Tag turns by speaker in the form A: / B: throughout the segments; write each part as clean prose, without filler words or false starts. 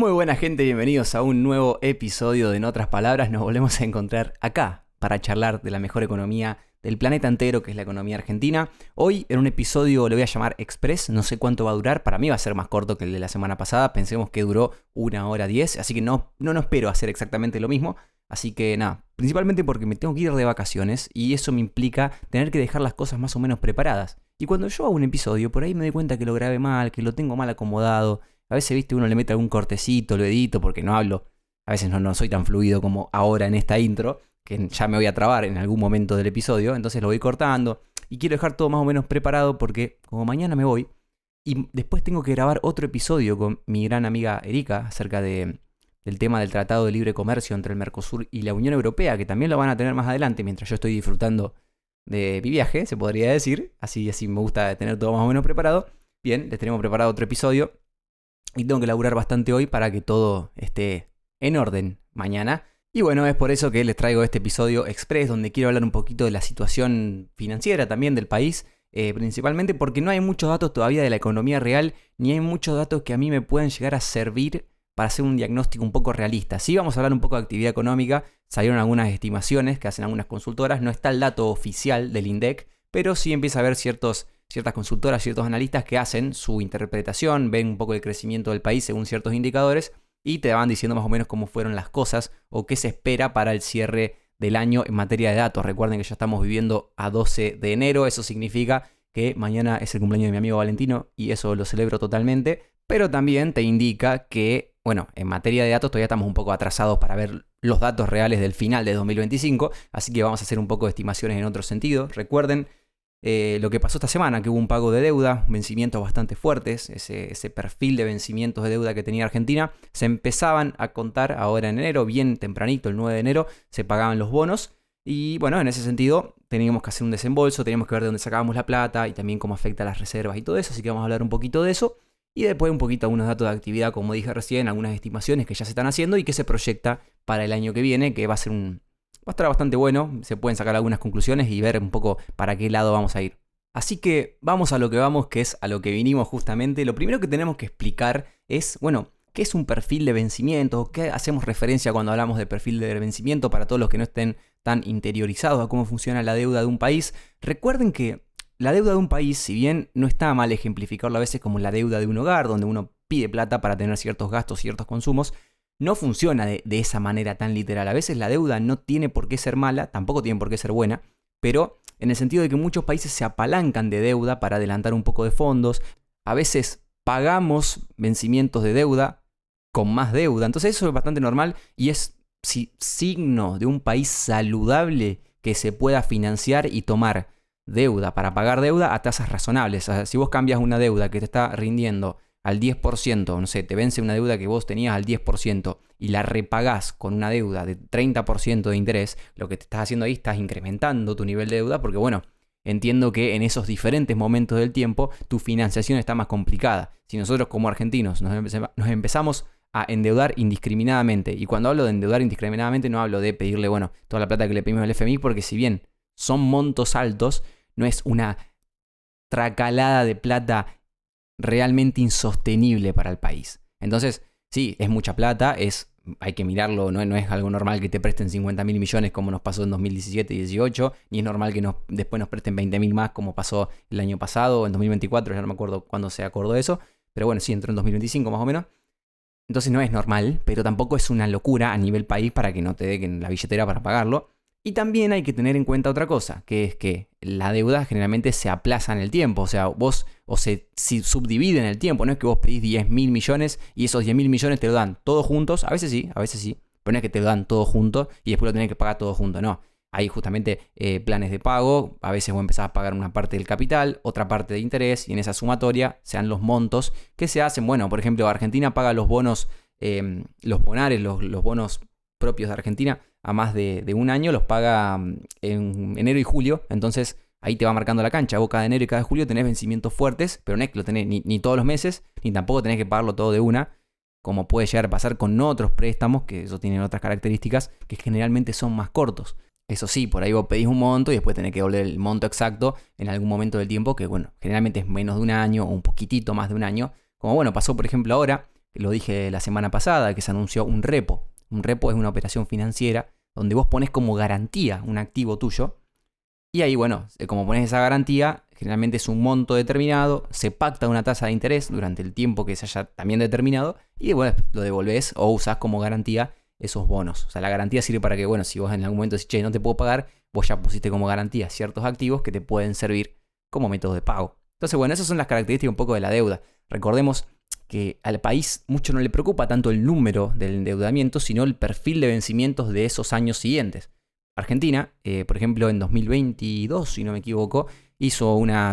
A: Muy buena gente, bienvenidos a un nuevo episodio de En otras palabras. Nos volvemos a encontrar acá para charlar de la mejor economía del planeta entero, que es la economía argentina. Hoy en un episodio le voy a llamar Express, no sé cuánto va a durar, para mí va a ser más corto que el de la semana pasada, pensemos que duró 1 hora 10, así que no espero hacer exactamente lo mismo. Así que nada, principalmente porque me tengo que ir de vacaciones y eso me implica tener que dejar las cosas más o menos preparadas. Y cuando yo hago un episodio, por ahí me doy cuenta que lo grabé mal, que lo tengo mal acomodado. A veces, viste, uno le mete algún cortecito, lo edito porque no hablo. A veces no soy tan fluido como ahora en esta intro, que ya me voy a trabar en algún momento del episodio. Entonces lo voy cortando y quiero dejar todo más o menos preparado porque como mañana me voy y después tengo que grabar otro episodio con mi gran amiga Erika acerca del tema del Tratado de Libre Comercio entre el Mercosur y la Unión Europea, que también lo van a tener más adelante mientras yo estoy disfrutando de mi viaje, se podría decir. Así me gusta tener todo más o menos preparado. Bien, les tenemos preparado otro episodio. Y tengo que laburar bastante hoy para que todo esté en orden mañana. Y bueno, es por eso que les traigo este episodio express donde quiero hablar un poquito de la situación financiera también del país. Principalmente porque no hay muchos datos todavía de la economía real, ni hay muchos datos que a mí me puedan llegar a servir para hacer un diagnóstico un poco realista. Sí, vamos a hablar un poco de actividad económica, salieron algunas estimaciones que hacen algunas consultoras, no está el dato oficial del INDEC, pero sí empieza a haber ciertas consultoras, ciertos analistas que hacen su interpretación, ven un poco el crecimiento del país según ciertos indicadores y te van diciendo más o menos cómo fueron las cosas o qué se espera para el cierre del año en materia de datos. Recuerden que ya estamos viviendo a 12 de enero, eso significa que mañana es el cumpleaños de mi amigo Valentino y eso lo celebro totalmente, pero también te indica que, bueno, en materia de datos todavía estamos un poco atrasados para ver los datos reales del final de 2025, así que vamos a hacer un poco de estimaciones en otro sentido. Recuerden lo que pasó esta semana, que hubo un pago de deuda, vencimientos bastante fuertes, ese perfil de vencimientos de deuda que tenía Argentina, se empezaban a contar ahora en enero, bien tempranito, el 9 de enero, se pagaban los bonos, y bueno, en ese sentido teníamos que hacer un desembolso, teníamos que ver de dónde sacábamos la plata, y también cómo afecta a las reservas y todo eso, así que vamos a hablar un poquito de eso, y después un poquito algunos datos de actividad, como dije recién, algunas estimaciones que ya se están haciendo, y que se proyecta para el año que viene, que va a estar bastante bueno, se pueden sacar algunas conclusiones y ver un poco para qué lado vamos a ir. Así que vamos a lo que vamos, que es a lo que vinimos justamente. Lo primero que tenemos que explicar es, bueno, ¿qué es un perfil de vencimiento? ¿Qué hacemos referencia cuando hablamos de perfil de vencimiento para todos los que no estén tan interiorizados a cómo funciona la deuda de un país? Recuerden que la deuda de un país, si bien no está mal ejemplificarlo a veces como la deuda de un hogar, donde uno pide plata para tener ciertos gastos, ciertos consumos, no funciona de esa manera tan literal. A veces la deuda no tiene por qué ser mala, tampoco tiene por qué ser buena, pero en el sentido de que muchos países se apalancan de deuda para adelantar un poco de fondos. A veces pagamos vencimientos de deuda con más deuda. Entonces eso es bastante normal y es signo de un país saludable que se pueda financiar y tomar deuda para pagar deuda a tasas razonables. O sea, si vos cambias una deuda que te está rindiendo al 10%, no sé, te vence una deuda que vos tenías al 10% y la repagás con una deuda de 30% de interés, lo que te estás haciendo ahí, estás incrementando tu nivel de deuda porque, bueno, entiendo que en esos diferentes momentos del tiempo tu financiación está más complicada. Si nosotros como argentinos nos empezamos a endeudar indiscriminadamente, y cuando hablo de endeudar indiscriminadamente no hablo de pedirle, bueno, toda la plata que le pedimos al FMI, porque si bien son montos altos, no es una tracalada de plata realmente insostenible para el país. Entonces, sí, es mucha plata, hay que mirarlo, no es algo normal que te presten 50.000 millones como nos pasó en 2017 y 2018, ni es normal que después nos presten 20.000 más como pasó el año pasado o en 2024, ya no me acuerdo cuándo se acordó eso, pero bueno, sí, entró en 2025 más o menos. Entonces no es normal, pero tampoco es una locura a nivel país para que no te den la billetera para pagarlo. Y también hay que tener en cuenta otra cosa, que es que la deuda generalmente se aplaza en el tiempo, o sea, se subdivide en el tiempo, no es que vos pedís 10.000 millones y esos 10.000 millones te lo dan todos juntos, a veces sí, pero no es que te lo dan todo junto y después lo tenés que pagar todo junto, no. Hay justamente planes de pago, a veces vos empezás a pagar una parte del capital, otra parte de interés, y en esa sumatoria sean los montos que se hacen. Bueno, por ejemplo, Argentina paga los bonos, los bonares, los bonos propios de Argentina, a más de un año, los paga en enero y julio, entonces ahí te va marcando la cancha. Vos cada enero y cada julio tenés vencimientos fuertes, pero no es que lo tenés ni todos los meses, ni tampoco tenés que pagarlo todo de una, como puede llegar a pasar con otros préstamos, que eso tienen otras características, que generalmente son más cortos. Eso sí, por ahí vos pedís un monto y después tenés que devolver el monto exacto en algún momento del tiempo, que bueno, generalmente es menos de un año o un poquitito más de un año. Como bueno, pasó por ejemplo ahora, lo dije la semana pasada, que se anunció un repo. Un repo es una operación financiera donde vos pones como garantía un activo tuyo. Y ahí, bueno, como pones esa garantía, generalmente es un monto determinado, se pacta una tasa de interés durante el tiempo que se haya también determinado y bueno, lo devolvés o usás como garantía esos bonos. O sea, la garantía sirve para que, bueno, si vos en algún momento decís, che, no te puedo pagar, vos ya pusiste como garantía ciertos activos que te pueden servir como método de pago. Entonces, bueno, esas son las características un poco de la deuda. Recordemos que al país mucho no le preocupa tanto el número del endeudamiento, sino el perfil de vencimientos de esos años siguientes. Argentina, por ejemplo, en 2022, si no me equivoco, hizo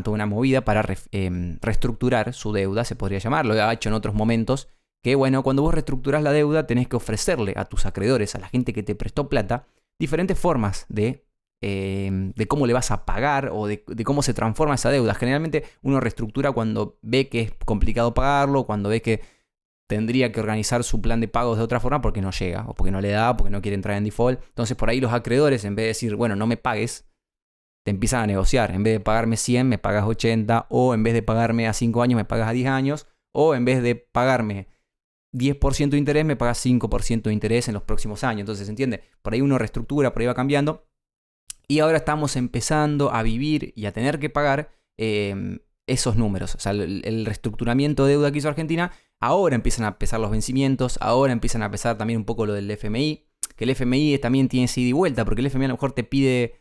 A: toda una movida para reestructurar su deuda, se podría llamar, lo ha hecho en otros momentos, que bueno, cuando vos reestructurás la deuda tenés que ofrecerle a tus acreedores, a la gente que te prestó plata, diferentes formas de cómo le vas a pagar o de cómo se transforma esa deuda. Generalmente uno reestructura cuando ve que es complicado pagarlo, cuando ve que tendría que organizar su plan de pagos de otra forma porque no llega, o porque no le da, o porque no quiere entrar en default. Entonces por ahí los acreedores, en vez de decir, bueno, no me pagues, te empiezan a negociar. En vez de pagarme 100, me pagas 80, o en vez de pagarme a 5 años, me pagas a 10 años, o en vez de pagarme 10% de interés, me pagas 5% de interés en los próximos años. Entonces, ¿se entiende? Por ahí uno reestructura, por ahí va cambiando. Y ahora estamos empezando a vivir y a tener que pagar esos números. O sea, el reestructuramiento de deuda que hizo Argentina, ahora empiezan a pesar los vencimientos, ahora empiezan a pesar también un poco lo del FMI, que el FMI también tiene esa ida y vuelta, porque el FMI a lo mejor te pide,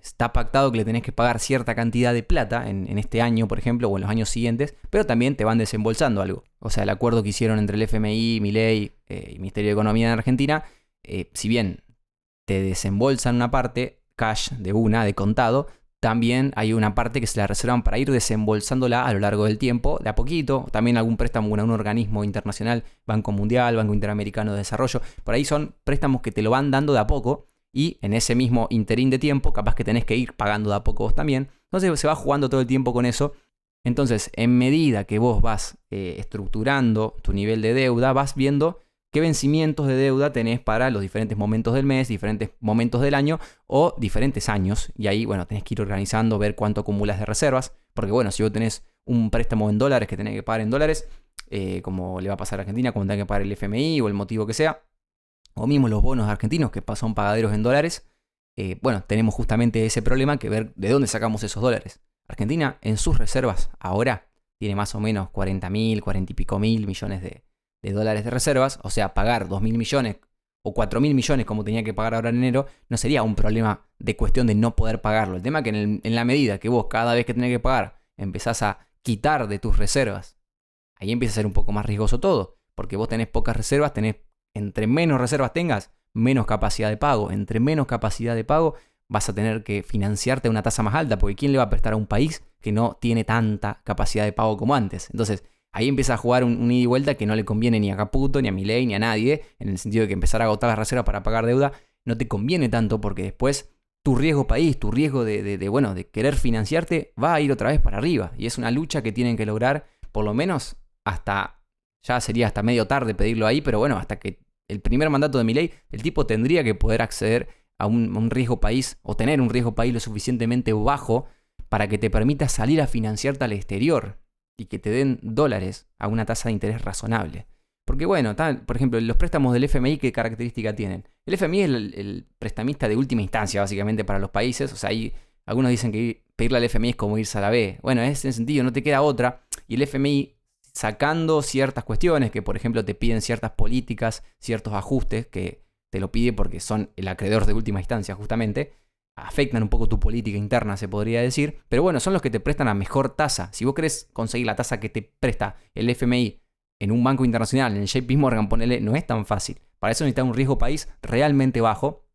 A: está pactado que le tenés que pagar cierta cantidad de plata en este año, por ejemplo, o en los años siguientes, pero también te van desembolsando algo. O sea, el acuerdo que hicieron entre el FMI, Milei y Ministerio de Economía en Argentina, si bien te desembolsan una parte, cash de contado, también hay una parte que se la reservan para ir desembolsándola a lo largo del tiempo, de a poquito. También algún préstamo con un organismo internacional, Banco Mundial, Banco Interamericano de Desarrollo. Por ahí son préstamos que te lo van dando de a poco y en ese mismo interín de tiempo capaz que tenés que ir pagando de a poco vos también. Entonces se va jugando todo el tiempo con eso. Entonces, en medida que vos vas estructurando tu nivel de deuda, vas viendo qué vencimientos de deuda tenés para los diferentes momentos del mes, diferentes momentos del año o diferentes años. Y ahí, bueno, tenés que ir organizando, ver cuánto acumulas de reservas. Porque, bueno, si vos tenés un préstamo en dólares que tenés que pagar en dólares, como le va a pasar a Argentina cuando tenga que pagar el FMI o el motivo que sea, o mismo los bonos argentinos que son pagaderos en dólares, bueno, tenemos justamente ese problema que ver de dónde sacamos esos dólares. Argentina, en sus reservas, ahora tiene más o menos 40.000, 40 y pico mil millones de dólares de reservas, o sea, pagar 2.000 millones o 4.000 millones como tenía que pagar ahora en enero, no sería un problema de cuestión de no poder pagarlo. El tema es que en la medida que vos cada vez que tenés que pagar empezás a quitar de tus reservas, ahí empieza a ser un poco más riesgoso todo, porque vos tenés pocas reservas, entre menos reservas tengas, menos capacidad de pago. Entre menos capacidad de pago vas a tener que financiarte a una tasa más alta, porque ¿quién le va a prestar a un país que no tiene tanta capacidad de pago como antes? Entonces, ahí empieza a jugar un ida y vuelta que no le conviene ni a Caputo, ni a Milei, ni a nadie, en el sentido de que empezar a agotar las reservas para pagar deuda no te conviene tanto porque después tu riesgo país, tu riesgo de querer financiarte va a ir otra vez para arriba. Y es una lucha que tienen que lograr por lo menos ya sería hasta medio tarde pedirlo ahí, pero bueno, hasta que el primer mandato de Milei, el tipo tendría que poder acceder a un riesgo país o tener un riesgo país lo suficientemente bajo para que te permita salir a financiarte al exterior y que te den dólares a una tasa de interés razonable. Porque bueno, por ejemplo, los préstamos del FMI, ¿qué característica tienen? El FMI es el prestamista de última instancia, básicamente, para los países. O sea, algunos dicen que pedirle al FMI es como irse a la B. Bueno, en ese sentido no te queda otra. Y el FMI, sacando ciertas cuestiones, que por ejemplo te piden ciertas políticas, ciertos ajustes, que te lo pide porque son el acreedor de última instancia justamente, afectan un poco tu política interna, se podría decir, pero bueno, son los que te prestan a mejor tasa. Si vos querés conseguir la tasa que te presta el FMI en un banco internacional, en el JP Morgan, ponele, no es tan fácil. Para eso necesitas un riesgo país realmente bajo.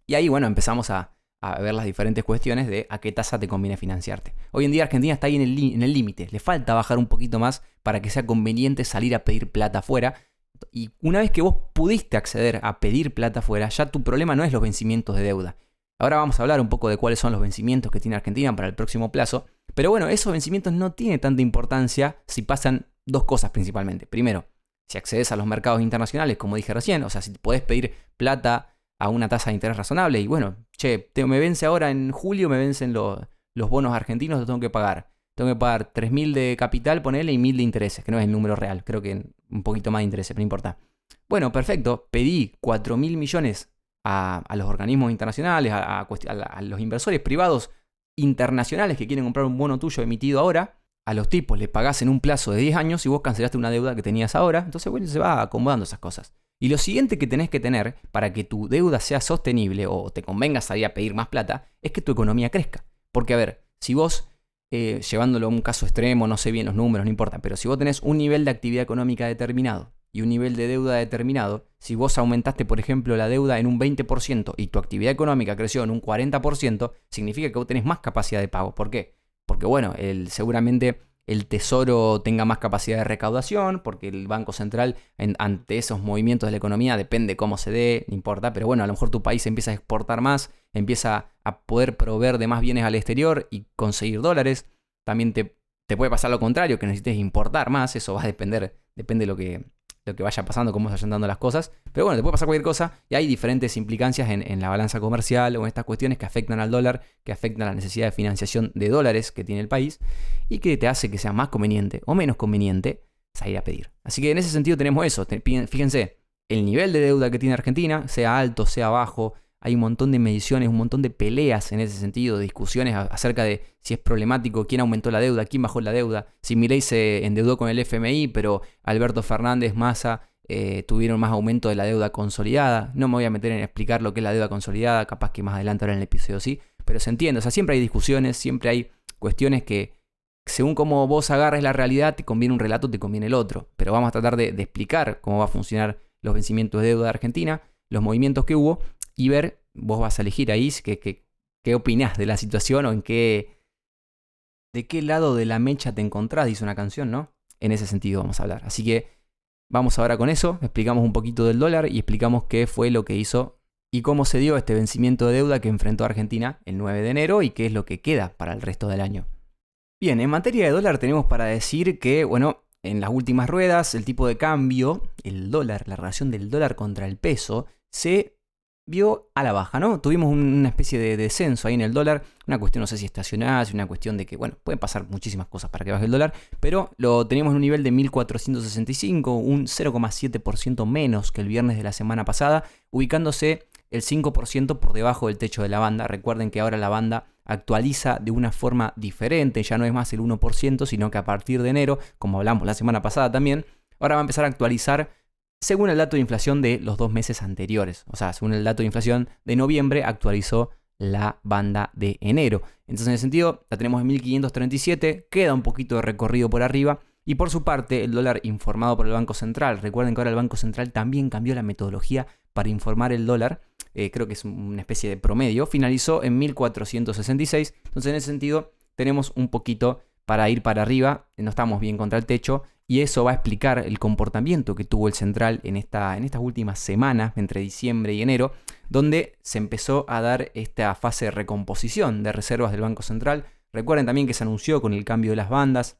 A: Y ahí, bueno, empezamos a ver las diferentes cuestiones de a qué tasa te conviene financiarte. Hoy en día Argentina está ahí en el límite. Le falta bajar un poquito más para que sea conveniente salir a pedir plata afuera. Y una vez que vos pudiste acceder a pedir plata afuera, ya tu problema no es los vencimientos de deuda. Ahora vamos a hablar un poco de cuáles son los vencimientos que tiene Argentina para el próximo plazo. Pero bueno, esos vencimientos no tienen tanta importancia si pasan dos cosas principalmente. Primero, si accedes a los mercados internacionales, como dije recién, o sea, si podés pedir plata a una tasa de interés razonable y bueno, me vence ahora en julio, me vencen los bonos argentinos, los tengo que pagar. Tengo que pagar 3.000 de capital, ponele, y 1.000 de intereses, que no es el número real. Creo que un poquito más de intereses, pero no importa. Bueno, perfecto, pedí 4.000 millones a los organismos internacionales, a los inversores privados internacionales que quieren comprar un bono tuyo emitido ahora. A los tipos le pagás en un plazo de 10 años y vos cancelaste una deuda que tenías ahora. Entonces, bueno, se va acomodando esas cosas. Y lo siguiente que tenés que tener para que tu deuda sea sostenible o te convenga salir a pedir más plata es que tu economía crezca. Porque, a ver, si vos, llevándolo a un caso extremo, no sé bien los números, no importa, pero si vos tenés un nivel de actividad económica determinado y un nivel de deuda determinado, si vos aumentaste, por ejemplo, la deuda en un 20% y tu actividad económica creció en un 40%, significa que vos tenés más capacidad de pago. ¿Por qué? Porque, bueno, seguramente el Tesoro tenga más capacidad de recaudación, porque el Banco Central, ante esos movimientos de la economía, depende cómo se dé, no importa, pero bueno, a lo mejor tu país empieza a exportar más, empieza a poder proveer de más bienes al exterior y conseguir dólares. También te puede pasar lo contrario, que necesites importar más, eso va a depende de lo que vaya pasando, cómo se vayan dando las cosas. Pero bueno, te puede pasar cualquier cosa y hay diferentes implicancias en la balanza comercial o en estas cuestiones que afectan al dólar, que afectan a la necesidad de financiación de dólares que tiene el país y que te hace que sea más conveniente o menos conveniente salir a pedir. Así que en ese sentido tenemos eso. Fíjense, el nivel de deuda que tiene Argentina, sea alto, sea bajo, hay un montón de mediciones, un montón de peleas en ese sentido, de discusiones acerca de si es problemático, quién aumentó la deuda, quién bajó la deuda, si Milei se endeudó con el FMI, pero Alberto Fernández, Massa tuvieron más aumento de la deuda consolidada. No me voy a meter en explicar lo que es la deuda consolidada, capaz que más adelante ahora en el episodio sí, pero se entiende, o sea, siempre hay discusiones, siempre hay cuestiones que según cómo vos agarres la realidad, te conviene un relato, te conviene el otro, pero vamos a tratar de explicar cómo va a funcionar los vencimientos de deuda de Argentina, los movimientos que hubo, y ver, vos vas a elegir ahí qué opinás de la situación o de qué lado de la mecha te encontrás, dice una canción, ¿no? En ese sentido vamos a hablar. Así que vamos ahora con eso, explicamos un poquito del dólar y explicamos qué fue lo que hizo y cómo se dio este vencimiento de deuda que enfrentó Argentina el 9 de enero y qué es lo que queda para el resto del año. Bien, en materia de dólar tenemos para decir que, bueno, en las últimas ruedas el tipo de cambio, el dólar, la relación del dólar contra el peso, se vio a la baja, ¿no? Tuvimos una especie de descenso ahí en el dólar, una cuestión no sé si estacional, una cuestión de que, bueno, pueden pasar muchísimas cosas para que baje el dólar, pero lo teníamos en un nivel de 1.465, un 0,7% menos que el viernes de la semana pasada, ubicándose el 5% por debajo del techo de la banda. Recuerden que ahora la banda actualiza de una forma diferente, ya no es más el 1%, sino que a partir de enero, como hablamos la semana pasada también, ahora va a empezar a actualizar según el dato de inflación de los 2 meses anteriores. O sea, según el dato de inflación de noviembre, actualizó la banda de enero. Entonces, en ese sentido, la tenemos en 1.537, queda un poquito de recorrido por arriba. Y por su parte, el dólar informado por el Banco Central. Recuerden que ahora el Banco Central también cambió la metodología para informar el dólar. Creo que es una especie de promedio. Finalizó en 1.466. Entonces, en ese sentido, tenemos un poquito para ir para arriba. No estamos bien contra el techo. Y eso va a explicar el comportamiento que tuvo el Central en estas últimas semanas, entre diciembre y enero, donde se empezó a dar esta fase de recomposición de reservas del Banco Central. Recuerden también que se anunció con el cambio de las bandas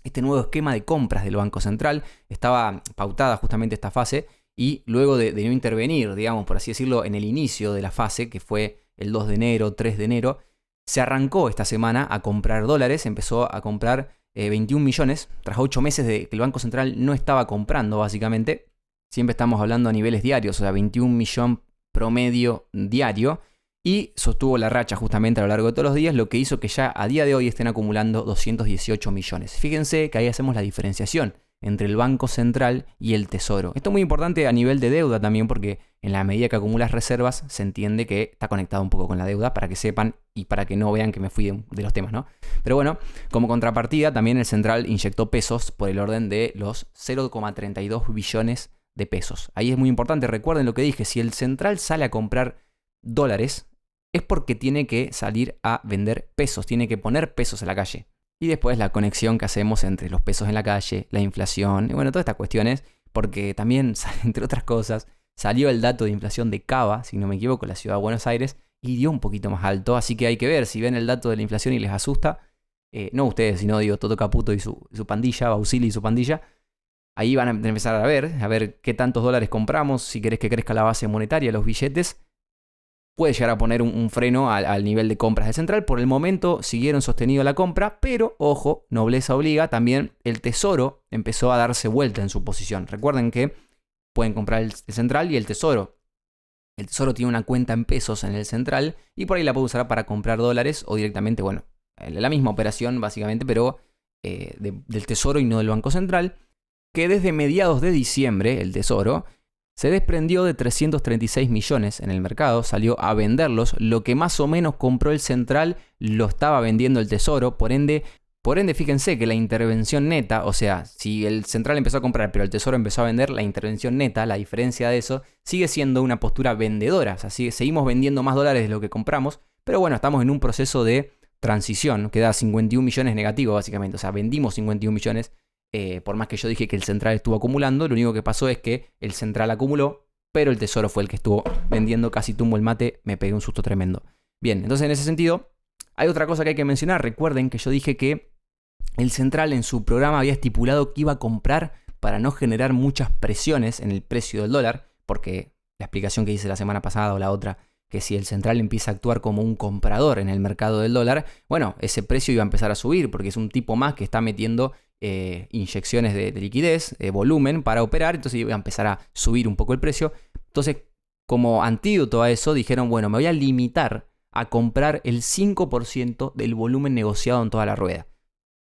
A: este nuevo esquema de compras del Banco Central. Estaba pautada justamente esta fase y luego de no intervenir, digamos, por así decirlo, en el inicio de la fase, que fue el 2 de enero, 3 de enero, se arrancó esta semana a comprar dólares, empezó a comprar 21 millones, tras 8 meses de que el Banco Central no estaba comprando básicamente. Siempre estamos hablando a niveles diarios, o sea, 21 millones promedio diario. Y sostuvo la racha justamente a lo largo de todos los días, lo que hizo que ya a día de hoy estén acumulando 218 millones. Fíjense que ahí hacemos la diferenciación entre el Banco Central y el Tesoro. Esto es muy importante a nivel de deuda también, porque en la medida que acumulas reservas se entiende que está conectado un poco con la deuda, para que sepan y para que no vean que me fui de los temas, ¿no? Pero bueno, como contrapartida también el Central inyectó pesos por el orden de los 0,32 billones de pesos. Ahí es muy importante, recuerden lo que dije, si el Central sale a comprar dólares es porque tiene que salir a vender pesos, tiene que poner pesos en la calle. Y después la conexión que hacemos entre los pesos en la calle, la inflación, y bueno, todas estas cuestiones, porque también, entre otras cosas, salió el dato de inflación de Cava, si no me equivoco, la ciudad de Buenos Aires, y dio un poquito más alto, así que hay que ver, si ven el dato de la inflación y les asusta, no ustedes, sino digo Toto Caputo y su pandilla, Bausili y su pandilla, ahí van a empezar a ver qué tantos dólares compramos, si querés que crezca la base monetaria, los billetes. puede llegar a poner un freno al nivel de compras de Central. Por el momento siguieron sostenido la compra, pero ojo, nobleza obliga, también el Tesoro empezó a darse vuelta en su posición. Recuerden que pueden comprar el Central y el Tesoro. El Tesoro tiene una cuenta en pesos en el Central y por ahí la puede usar para comprar dólares o directamente, bueno, la misma operación básicamente, pero del Tesoro y no del Banco Central, que desde mediados de diciembre el Tesoro se desprendió de 336 millones en el mercado, salió a venderlos, lo que más o menos compró el Central lo estaba vendiendo el Tesoro, por ende fíjense que la intervención neta, o sea, si el Central empezó a comprar pero el Tesoro empezó a vender, la intervención neta, la diferencia de eso, sigue siendo una postura vendedora, o sea, seguimos vendiendo más dólares de lo que compramos, pero bueno, estamos en un proceso de transición, queda 51 millones negativo básicamente, o sea, vendimos 51 millones. Por más que yo dije que el Central estuvo acumulando, lo único que pasó es que el Central acumuló, pero el Tesoro fue el que estuvo vendiendo, casi tumbo el mate, me pegué un susto tremendo. Bien, entonces en ese sentido, hay otra cosa que hay que mencionar. Recuerden que yo dije que el Central en su programa había estipulado que iba a comprar para no generar muchas presiones en el precio del dólar, porque la explicación que hice la semana pasada o la otra, que si el Central empieza a actuar como un comprador en el mercado del dólar, bueno, ese precio iba a empezar a subir, porque es un tipo más que está metiendo inyecciones de liquidez, volumen para operar, entonces iba a empezar a subir un poco el precio. Entonces, como antídoto a eso, dijeron, bueno, me voy a limitar a comprar el 5% del volumen negociado en toda la rueda.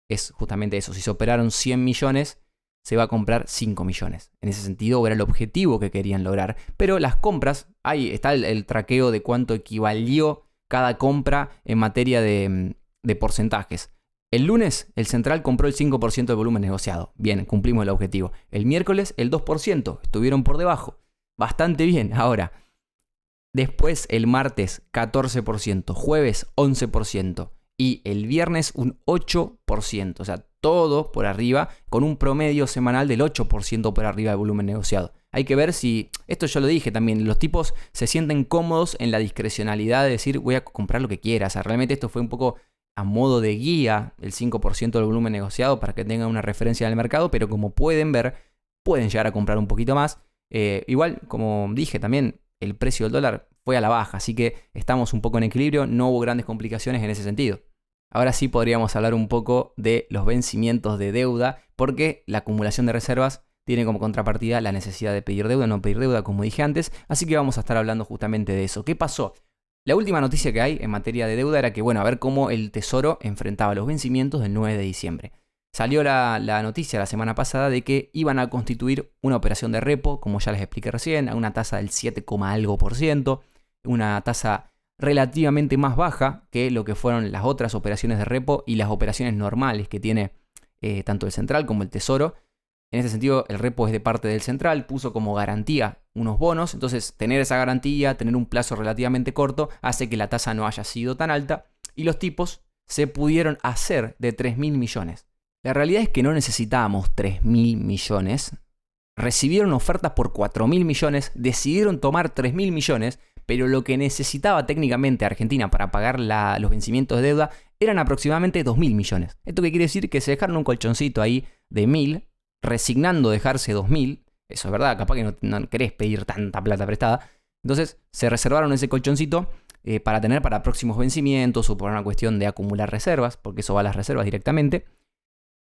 A: Es justamente eso, si se operaron 100 millones, se va a comprar 5 millones. En ese sentido, era el objetivo que querían lograr. Pero las compras, ahí está el traqueo de cuánto equivalió cada compra en materia de porcentajes. El lunes, el Central compró el 5% del volumen negociado. Bien, cumplimos el objetivo. El miércoles, el 2%. Estuvieron por debajo. Bastante bien. Ahora, después, el martes, 14%. Jueves, 11%. Y el viernes, un 8%. O sea, todo por arriba, con un promedio semanal del 8% por arriba del volumen negociado. Hay que ver si, esto yo lo dije también, los tipos se sienten cómodos en la discrecionalidad de decir voy a comprar lo que quiera. O sea, realmente esto fue un poco a modo de guía, el 5% del volumen negociado para que tengan una referencia del mercado, pero como pueden ver, pueden llegar a comprar un poquito más. Igual, como dije también, el precio del dólar fue a la baja, así que estamos un poco en equilibrio, no hubo grandes complicaciones en ese sentido. Ahora sí podríamos hablar un poco de los vencimientos de deuda, porque la acumulación de reservas tiene como contrapartida la necesidad de pedir deuda, no pedir deuda, como dije antes, así que vamos a estar hablando justamente de eso. ¿Qué pasó? La última noticia que hay en materia de deuda era que, bueno, a ver cómo el Tesoro enfrentaba los vencimientos del 9 de diciembre. Salió la noticia la semana pasada de que iban a constituir una operación de repo, como ya les expliqué recién, a una tasa del 7, algo por ciento, una tasa relativamente más baja que lo que fueron las otras operaciones de repo y las operaciones normales que tiene tanto el Central como el Tesoro. En ese sentido, el repo es de parte del Central, puso como garantía unos bonos, entonces tener esa garantía, tener un plazo relativamente corto, hace que la tasa no haya sido tan alta y los tipos se pudieron hacer de 3.000 millones. La realidad es que no necesitábamos 3.000 millones, recibieron ofertas por 4.000 millones, decidieron tomar 3.000 millones, pero lo que necesitaba técnicamente Argentina para pagar los vencimientos de deuda eran aproximadamente 2.000 millones. ¿Esto qué quiere decir? Que se dejaron un colchoncito ahí de 1.000, resignando dejarse 2.000, eso es verdad, capaz que no querés pedir tanta plata prestada, entonces se reservaron ese colchoncito para tener para próximos vencimientos o por una cuestión de acumular reservas, porque eso va a las reservas directamente.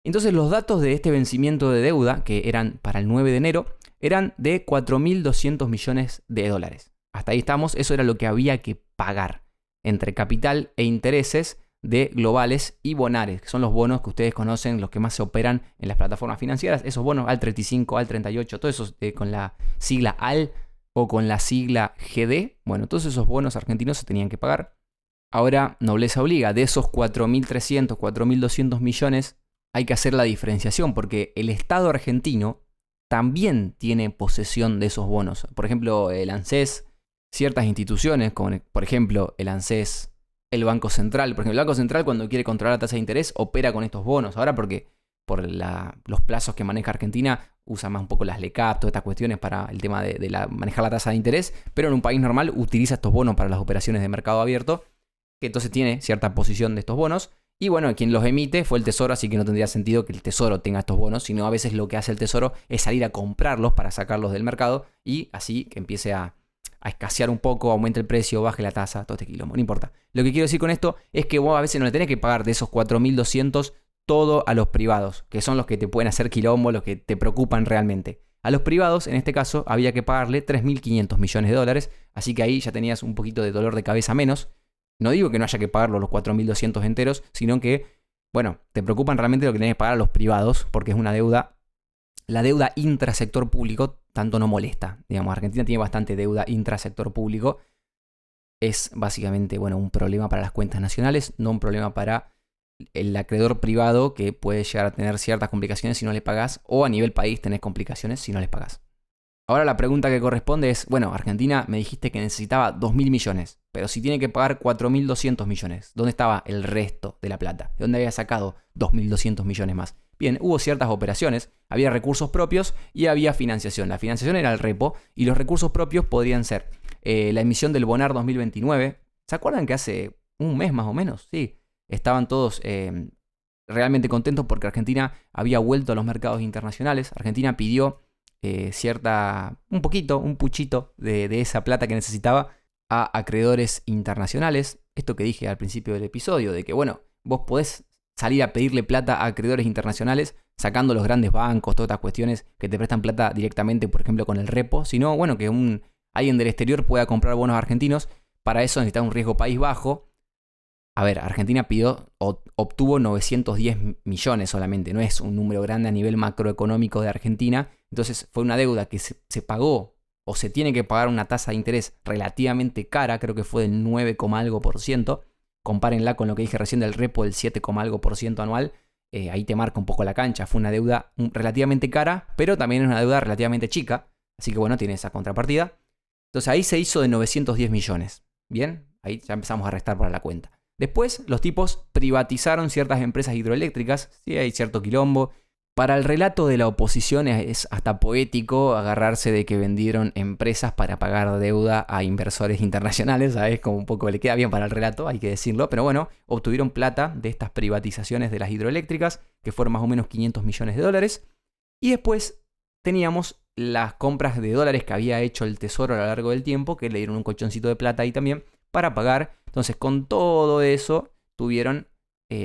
A: Entonces los datos de este vencimiento de deuda, que eran para el 9 de enero, eran de 4.200 millones de dólares. Hasta ahí estamos, eso era lo que había que pagar entre capital e intereses de globales y bonares, que son los bonos que ustedes conocen, los que más se operan en las plataformas financieras, esos bonos AL 35, AL 38, todos esos con la sigla AL o con la sigla GD, bueno, todos esos bonos argentinos se tenían que pagar. Ahora, nobleza obliga, de esos 4.300, 4.200 millones hay que hacer la diferenciación, porque el Estado argentino también tiene posesión de esos bonos. Por ejemplo, el ANSES, ciertas instituciones, como por ejemplo el ANSES, el Banco Central. Por ejemplo, el Banco Central cuando quiere controlar la tasa de interés opera con estos bonos. Ahora porque por los plazos que maneja Argentina usa más un poco las LECAP, todas estas cuestiones para el tema de manejar la tasa de interés, pero en un país normal utiliza estos bonos para las operaciones de mercado abierto, que entonces tiene cierta posición de estos bonos. Y bueno, quien los emite fue el Tesoro, así que no tendría sentido que el Tesoro tenga estos bonos, sino a veces lo que hace el Tesoro es salir a comprarlos para sacarlos del mercado y así que empiece a a escasear un poco, aumente el precio, baje la tasa, todo este quilombo, no importa. Lo que quiero decir con esto es que vos a veces no le tenés que pagar de esos 4.200 todo a los privados, que son los que te pueden hacer quilombo, los que te preocupan realmente. A los privados, en este caso, había que pagarle 3.500 millones de dólares, así que ahí ya tenías un poquito de dolor de cabeza menos. No digo que no haya que pagarlo los 4.200 enteros, sino que, bueno, te preocupan realmente lo que tenés que pagar a los privados, porque es una deuda. La deuda intrasector público tanto no molesta. Digamos, Argentina tiene bastante deuda intrasector público. Es básicamente, bueno, un problema para las cuentas nacionales, no un problema para el acreedor privado, que puede llegar a tener ciertas complicaciones si no le pagás, o a nivel país tenés complicaciones si no les pagás. Ahora la pregunta que corresponde es, bueno, Argentina me dijiste que necesitaba 2.000 millones, pero si tiene que pagar 4.200 millones, ¿dónde estaba el resto de la plata? ¿De dónde había sacado 2.200 millones más? Bien, hubo ciertas operaciones, había recursos propios y había financiación. La financiación era el repo y los recursos propios podrían ser la emisión del Bonar 2029. ¿Se acuerdan que hace un mes más o menos? Sí, estaban todos realmente contentos porque Argentina había vuelto a los mercados internacionales. Argentina pidió un puchito de esa plata que necesitaba a acreedores internacionales. Esto que dije al principio del episodio, de que bueno, vos podés salir a pedirle plata a acreedores internacionales sacando los grandes bancos, todas estas cuestiones que te prestan plata directamente, por ejemplo, con el repo, sino bueno, que alguien del exterior pueda comprar bonos argentinos. Para eso necesita un riesgo país bajo. A ver, Argentina obtuvo 910 millones solamente, no es un número grande a nivel macroeconómico de Argentina. Entonces fue una deuda que se pagó o se tiene que pagar una tasa de interés relativamente cara, creo que fue del 9, algo por ciento. Compárenla con lo que dije recién del repo del 7, algo por ciento anual. Ahí te marca un poco la cancha. Fue una deuda relativamente cara, pero también es una deuda relativamente chica. Así que bueno, tiene esa contrapartida. Entonces ahí se hizo de 910 millones. Bien, ahí ya empezamos a restar para la cuenta. Después los tipos privatizaron ciertas empresas hidroeléctricas. Sí, hay cierto quilombo. Para el relato de la oposición es hasta poético agarrarse de que vendieron empresas para pagar deuda a inversores internacionales, ¿sabes? Como un poco le queda bien para el relato, hay que decirlo. Pero bueno, obtuvieron plata de estas privatizaciones de las hidroeléctricas, que fueron más o menos 500 millones de dólares. Y después teníamos las compras de dólares que había hecho el Tesoro a lo largo del tiempo, que le dieron un colchoncito de plata ahí también para pagar. Entonces con todo eso tuvieron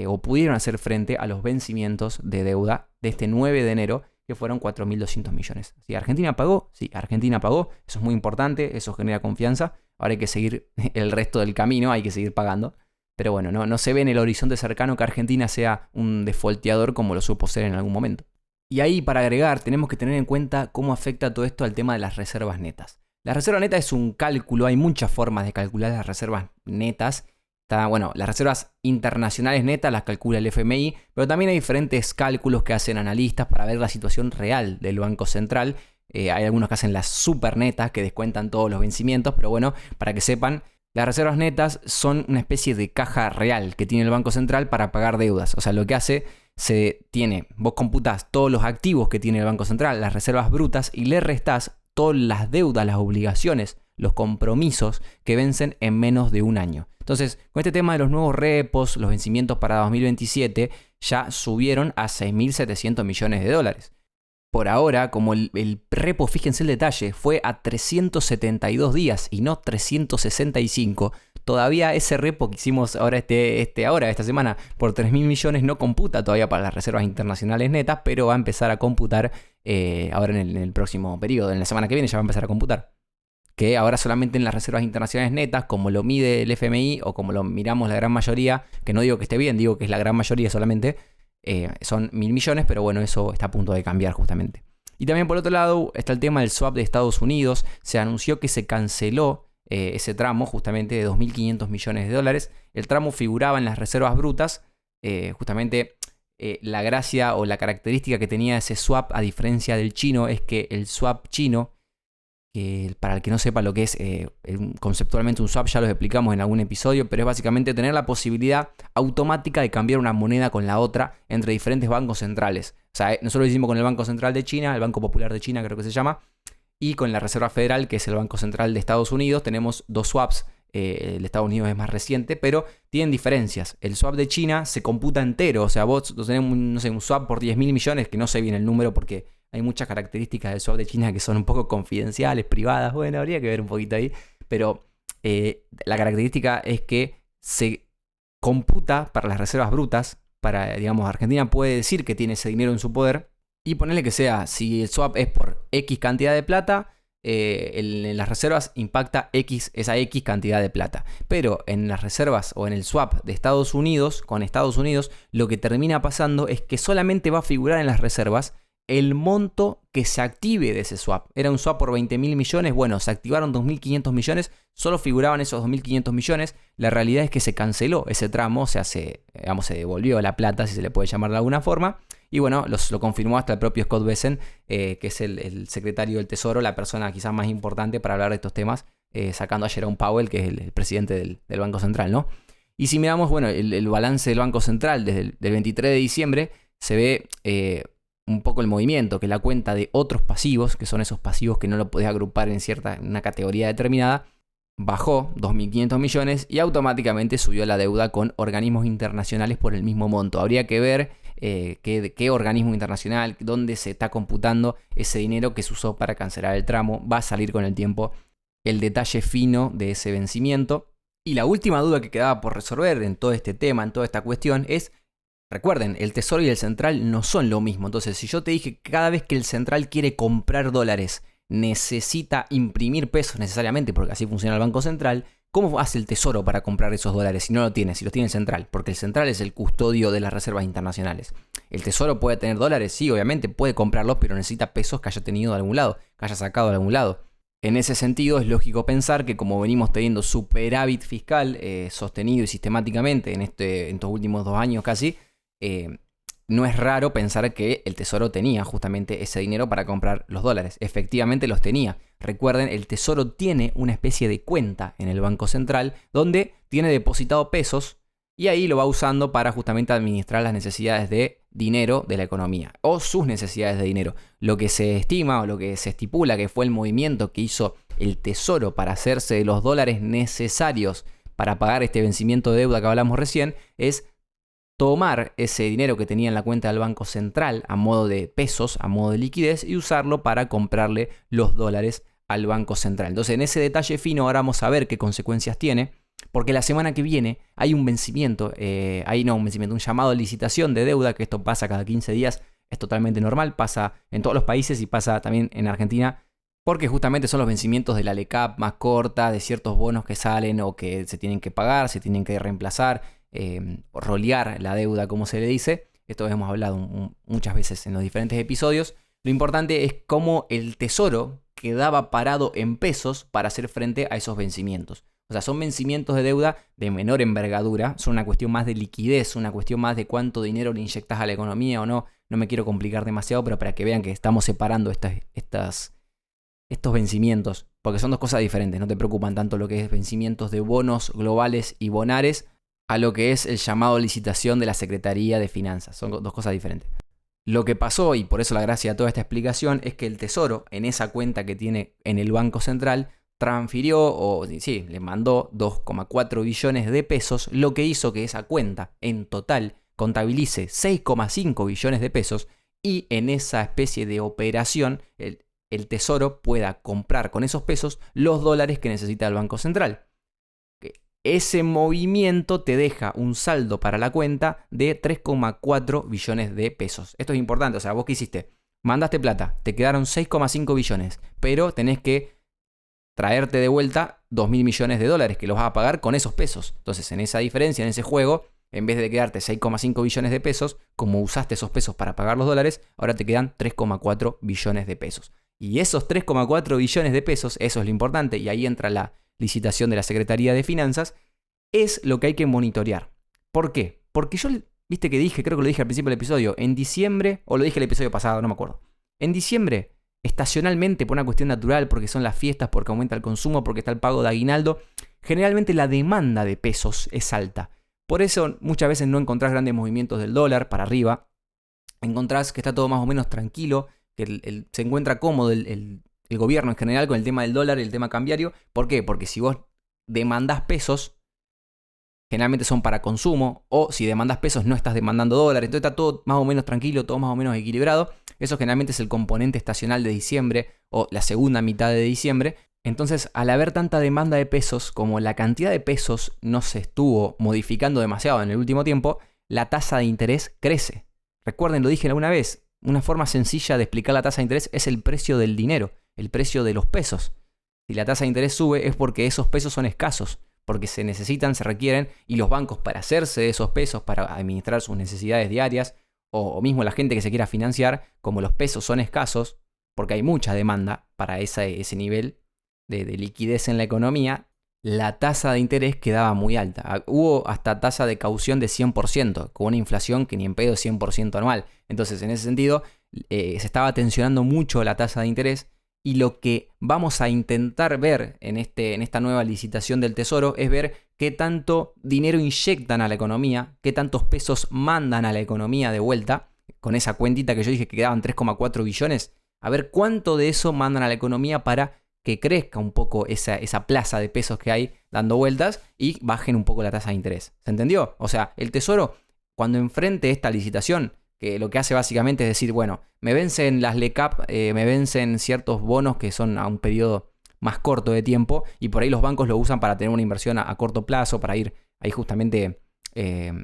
A: o pudieron hacer frente a los vencimientos de deuda de este 9 de enero, que fueron 4.200 millones. ¿Sí, Argentina pagó? Sí, Argentina pagó. Eso es muy importante, eso genera confianza. Ahora hay que seguir el resto del camino, hay que seguir pagando. Pero bueno, no se ve en el horizonte cercano que Argentina sea un defaulteador como lo supo ser en algún momento. Y ahí, para agregar, tenemos que tener en cuenta cómo afecta todo esto al tema de las reservas netas. La reserva neta es un cálculo, hay muchas formas de calcular las reservas netas. Las reservas internacionales netas las calcula el FMI, pero también hay diferentes cálculos que hacen analistas para ver la situación real del Banco Central. Hay algunos que hacen las super netas, que descuentan todos los vencimientos, pero bueno, para que sepan, las reservas netas son una especie de caja real que tiene el Banco Central para pagar deudas. O sea, lo que hace, vos computás todos los activos que tiene el Banco Central, las reservas brutas, y le restás todas las deudas, las obligaciones, los compromisos que vencen en menos de un año. Entonces, con este tema de los nuevos repos, los vencimientos para 2027 ya subieron a 6.700 millones de dólares. Por ahora, como el repo, fíjense el detalle, fue a 372 días y no 365, todavía ese repo que hicimos ahora esta semana por 3.000 millones no computa todavía para las reservas internacionales netas, pero va a empezar a computar ahora en el próximo periodo, en la semana que viene ya va a empezar a computar. Que ahora solamente en las reservas internacionales netas, como lo mide el FMI o como lo miramos la gran mayoría, que no digo que esté bien, digo que es la gran mayoría solamente, son 1.000 millones, pero bueno, eso está a punto de cambiar justamente. Y también por otro lado está el tema del swap de Estados Unidos. Se anunció que se canceló ese tramo justamente de 2.500 millones de dólares. El tramo figuraba en las reservas brutas. Justamente la gracia o la característica que tenía ese swap, a diferencia del chino, es que el swap chino, para el que no sepa lo que es conceptualmente un swap, ya lo explicamos en algún episodio, pero es básicamente tener la posibilidad automática de cambiar una moneda con la otra entre diferentes bancos centrales. O sea, nosotros lo hicimos con el Banco Central de China, el Banco Popular de China creo que se llama, y con la Reserva Federal, que es el Banco Central de Estados Unidos, tenemos dos swaps. El de Estados Unidos es más reciente, pero tienen diferencias. El swap de China se computa entero, o sea, vos tenés un swap por 10.000 millones, que no sé bien el número porque Hay muchas características del swap de China que son un poco confidenciales, privadas. Bueno, habría que ver un poquito ahí. Pero la característica es que se computa para las reservas brutas. Digamos, Argentina puede decir que tiene ese dinero en su poder y ponerle que sea, si el swap es por X cantidad de plata, en las reservas impacta esa X cantidad de plata. Pero en las reservas o en el swap de Estados Unidos, con Estados Unidos, lo que termina pasando es que solamente va a figurar en las reservas el monto que se active de ese swap. Era un swap por 20.000 millones, bueno, se activaron 2.500 millones, solo figuraban esos 2.500 millones. La realidad es que se canceló ese tramo, o sea, se devolvió la plata, si se le puede llamar de alguna forma. Y bueno, lo confirmó hasta el propio Scott Bessent, que es el secretario del Tesoro, la persona quizás más importante para hablar de estos temas, sacando a Jerome Powell, que es el presidente del Banco Central, ¿no? Y si miramos, bueno, el balance del Banco Central desde el 23 de diciembre, se ve un poco el movimiento, que la cuenta de otros pasivos, que son esos pasivos que no lo podés agrupar en una categoría determinada, bajó 2.500 millones y automáticamente subió la deuda con organismos internacionales por el mismo monto. Habría que ver qué organismo internacional, dónde se está computando ese dinero que se usó para cancelar el tramo. Va a salir con el tiempo el detalle fino de ese vencimiento. Y la última duda que quedaba por resolver en todo este tema, en toda esta cuestión, es: recuerden, el Tesoro y el Central no son lo mismo. Entonces, si yo te dije que cada vez que el Central quiere comprar dólares necesita imprimir pesos necesariamente, porque así funciona el Banco Central, ¿cómo hace el Tesoro para comprar esos dólares si no lo tiene? Si los tiene el Central, porque el Central es el custodio de las reservas internacionales. ¿El Tesoro puede tener dólares? Sí, obviamente puede comprarlos, pero necesita pesos que haya tenido de algún lado, que haya sacado de algún lado. En ese sentido, es lógico pensar que como venimos teniendo superávit fiscal sostenido y sistemáticamente en estos últimos 2 años casi, no es raro pensar que el Tesoro tenía justamente ese dinero para comprar los dólares. Efectivamente los tenía. Recuerden, el Tesoro tiene una especie de cuenta en el Banco Central donde tiene depositado pesos y ahí lo va usando para justamente administrar las necesidades de dinero de la economía o sus necesidades de dinero. Lo que se estima o lo que se estipula que fue el movimiento que hizo el Tesoro para hacerse de los dólares necesarios para pagar este vencimiento de deuda que hablamos recién es tomar ese dinero que tenía en la cuenta del Banco Central a modo de pesos, a modo de liquidez, y usarlo para comprarle los dólares al Banco Central. Entonces, en ese detalle fino ahora vamos a ver qué consecuencias tiene, porque la semana que viene hay un vencimiento, un llamado a licitación de deuda, que esto pasa cada 15 días, es totalmente normal, pasa en todos los países y pasa también en Argentina, porque justamente son los vencimientos de la LECAP más corta, de ciertos bonos que salen o que se tienen que pagar, se tienen que reemplazar, rolear la deuda, como se le dice. Esto hemos hablado muchas veces en los diferentes episodios. Lo importante es cómo el Tesoro quedaba parado en pesos para hacer frente a esos vencimientos. O sea, son vencimientos de deuda de menor envergadura, son una cuestión más de liquidez, una cuestión más de cuánto dinero le inyectas a la economía o no. No me quiero complicar demasiado, pero para que vean que estamos separando estos vencimientos, porque son dos cosas diferentes. No te preocupan tanto lo que es vencimientos de bonos globales y bonares a lo que es el llamado a licitación de la Secretaría de Finanzas. Son dos cosas diferentes. Lo que pasó, y por eso la gracia de toda esta explicación, es que el Tesoro, en esa cuenta que tiene en el Banco Central, le mandó 2,4 billones de pesos, lo que hizo que esa cuenta en total contabilice 6,5 billones de pesos y en esa especie de operación el Tesoro pueda comprar con esos pesos los dólares que necesita el Banco Central. Ese movimiento te deja un saldo para la cuenta de 3,4 billones de pesos. Esto es importante, o sea, vos qué hiciste, mandaste plata, te quedaron 6,5 billones, pero tenés que traerte de vuelta 2.000 millones de dólares que los vas a pagar con esos pesos. Entonces, en esa diferencia, en ese juego, en vez de quedarte 6,5 billones de pesos, como usaste esos pesos para pagar los dólares, ahora te quedan 3,4 billones de pesos. Y esos 3,4 billones de pesos, eso es lo importante, y ahí entra la licitación de la Secretaría de Finanzas, es lo que hay que monitorear. ¿Por qué? Porque yo, viste que dije, creo que lo dije al principio del episodio, en diciembre, o lo dije el episodio pasado, no me acuerdo. En diciembre, estacionalmente, por una cuestión natural, porque son las fiestas, porque aumenta el consumo, porque está el pago de aguinaldo, generalmente la demanda de pesos es alta. Por eso muchas veces no encontrás grandes movimientos del dólar para arriba. Encontrás que está todo más o menos tranquilo, que se encuentra cómodo el gobierno en general con el tema del dólar y el tema cambiario. ¿Por qué? Porque si vos demandás pesos, generalmente son para consumo, o si demandas pesos no estás demandando dólares, entonces está todo más o menos tranquilo, todo más o menos equilibrado. Eso generalmente es el componente estacional de diciembre o la segunda mitad de diciembre. Entonces, al haber tanta demanda de pesos, como la cantidad de pesos no se estuvo modificando demasiado en el último tiempo, la tasa de interés crece. Recuerden, lo dije alguna vez, una forma sencilla de explicar la tasa de interés es el precio del dinero, el precio de los pesos. Si la tasa de interés sube es porque esos pesos son escasos, porque se necesitan, se requieren, y los bancos para hacerse de esos pesos, para administrar sus necesidades diarias, o mismo la gente que se quiera financiar, como los pesos son escasos, porque hay mucha demanda para ese nivel de liquidez en la economía, la tasa de interés quedaba muy alta. Hubo hasta tasa de caución de 100%, con una inflación que ni en pedo es 100% anual. Entonces, en ese sentido, se estaba tensionando mucho la tasa de interés, y lo que vamos a intentar ver en esta nueva licitación del Tesoro es ver qué tanto dinero inyectan a la economía, qué tantos pesos mandan a la economía de vuelta, con esa cuentita que yo dije que quedaban 3,4 billones, a ver cuánto de eso mandan a la economía para que crezca un poco esa plaza de pesos que hay dando vueltas y bajen un poco la tasa de interés. ¿Se entendió? O sea, el Tesoro, cuando enfrente esta licitación, que lo que hace básicamente es decir, bueno, me vencen las LECAP, me vencen ciertos bonos que son a un periodo más corto de tiempo, y por ahí los bancos lo usan para tener una inversión a corto plazo, para ir ahí justamente